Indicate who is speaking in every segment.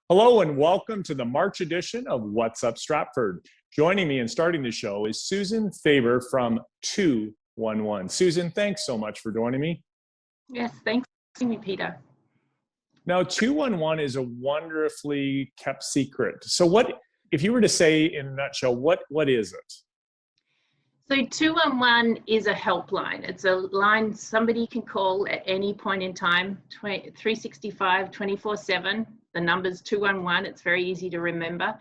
Speaker 1: Hello and welcome to the March edition of What's Up Stratford. Joining me and starting the show is Susan Faber from 211. Susan, thanks so much for joining me.
Speaker 2: Yes, thanks for having me, Peter.
Speaker 1: Now, 211 is a wonderfully kept secret. So if you were to say in a nutshell, what is it?
Speaker 2: So 211 is a helpline. It's a line somebody can call at any point in time, 365, 24/7. The number's 211. It's very easy to remember.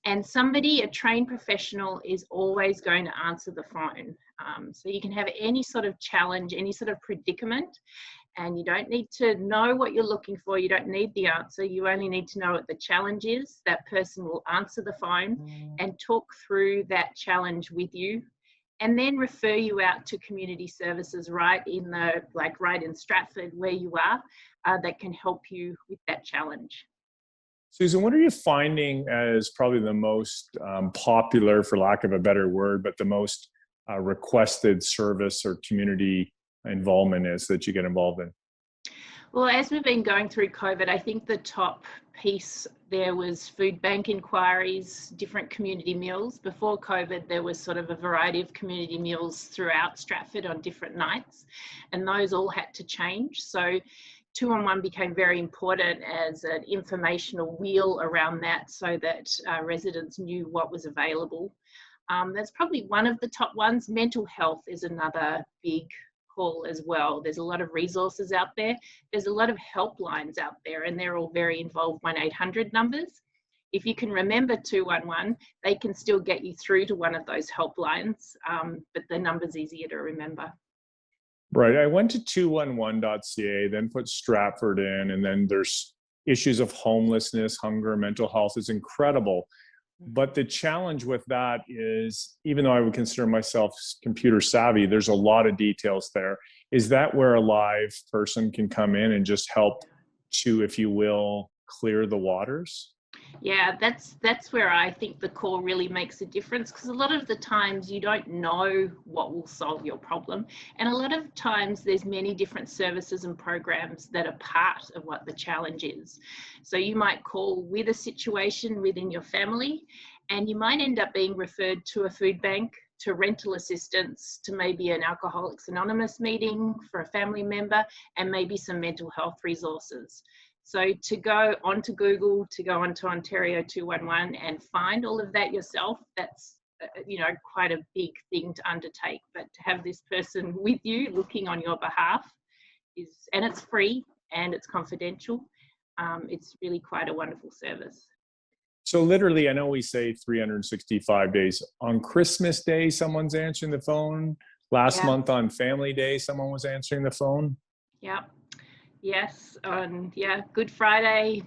Speaker 2: And somebody, a trained professional, is always going to answer the phone. So you can have any sort of challenge, any sort of predicament, and you don't need to know what you're looking for. You don't need the answer. You only need to know what the challenge is. That person will answer the phone and talk through that challenge with you, and then refer you out to community services right in Stratford where you are, that can help you with that challenge.
Speaker 1: Susan, what are you finding as probably the most popular, for lack of a better word, but the most requested service or community involvement is that you get involved in?
Speaker 2: Well, as we've been going through COVID, I think the top piece there was food bank inquiries, different community meals. Before COVID, there was sort of a variety of community meals throughout Stratford on different nights, and those all had to change. So 211 became very important as an informational wheel around that, so that residents knew what was available. That's probably one of the top ones. Mental health is another big call as well. There's a lot of resources out there. There's a lot of helplines out there, and they're all very involved 1-800 numbers. If you can remember 211, they can still get you through to one of those helplines, but the number's easier to remember.
Speaker 1: Right. I went to 211.ca, then put Stratford in, and then there's issues of homelessness, hunger, mental health is incredible. But the challenge with that is, even though I would consider myself computer savvy, there's a lot of details there. Is that where a live person can come in and just help to, if you will, clear the waters?
Speaker 2: Yeah, that's where I think the call really makes a difference, because a lot of the times you don't know what will solve your problem, and a lot of times there's many different services and programs that are part of what the challenge is. So you might call with a situation within your family, and you might end up being referred to a food bank, to rental assistance, to maybe an Alcoholics Anonymous meeting for a family member, and maybe some mental health resources. So to go onto Google, to go onto Ontario 211 and find all of that yourself, that's quite a big thing to undertake. But to have this person with you looking on your behalf and it's free and it's confidential. It's really quite a wonderful service.
Speaker 1: So literally, I know we say 365 days. On Christmas Day, someone's answering the phone. Last month on Family Day, someone was answering the phone.
Speaker 2: Yeah. Yes, Good Friday,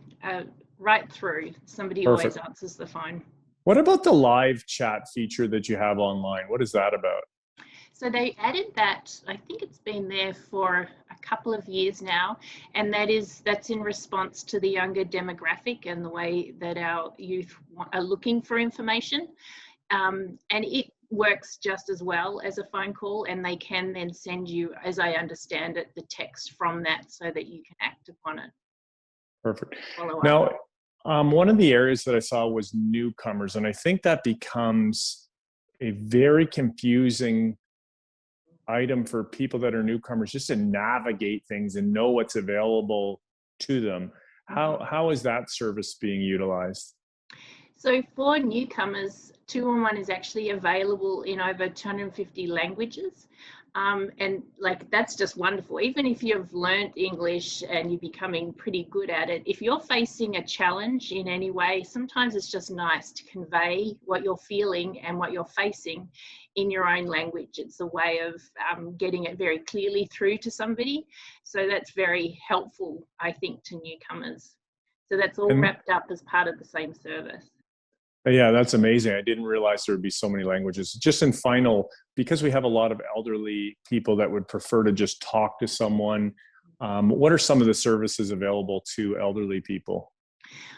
Speaker 2: right through. Somebody always answers the phone.
Speaker 1: What about the live chat feature that you have online? What is that about?
Speaker 2: So they added that, I think it's been there for a couple of years now, and that's in response to the younger demographic and the way that our youth are looking for information. And it works just as well as a phone call, and they can then send you, as I understand it, the text from that so that you can act upon it.
Speaker 1: Perfect. Now, one of the areas that I saw was Newcomers, and I think that becomes a very confusing item for people that are newcomers, just to navigate things and know what's available to them. How is that service being utilized?
Speaker 2: So for newcomers, 211 is actually available in over 250 languages. And that's just wonderful. Even if you've learned English and you're becoming pretty good at it, if you're facing a challenge in any way, sometimes it's just nice to convey what you're feeling and what you're facing in your own language. It's a way of getting it very clearly through to somebody. So that's very helpful, I think, to newcomers. So that's all wrapped up as part of the same service.
Speaker 1: Yeah, that's amazing. I didn't realize there would be so many languages. Just in final, because we have a lot of elderly people that would prefer to just talk to someone, what are some of the services available to elderly people?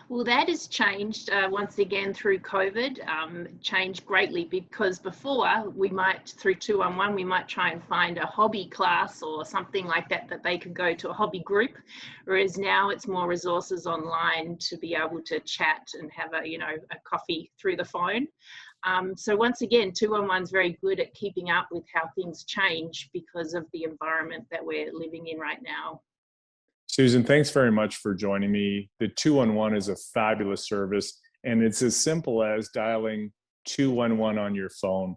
Speaker 2: Well, that has changed once again through COVID, changed greatly, because before we might, through 211, we might try and find a hobby class or something like that that they could go to, a hobby group, whereas now it's more resources online to be able to chat and have a, a coffee through the phone. So once again, 211 is very good at keeping up with how things change because of the environment that we're living in right now.
Speaker 1: Susan, thanks very much for joining me. The 211 is a fabulous service, and it's as simple as dialing 211 on your phone.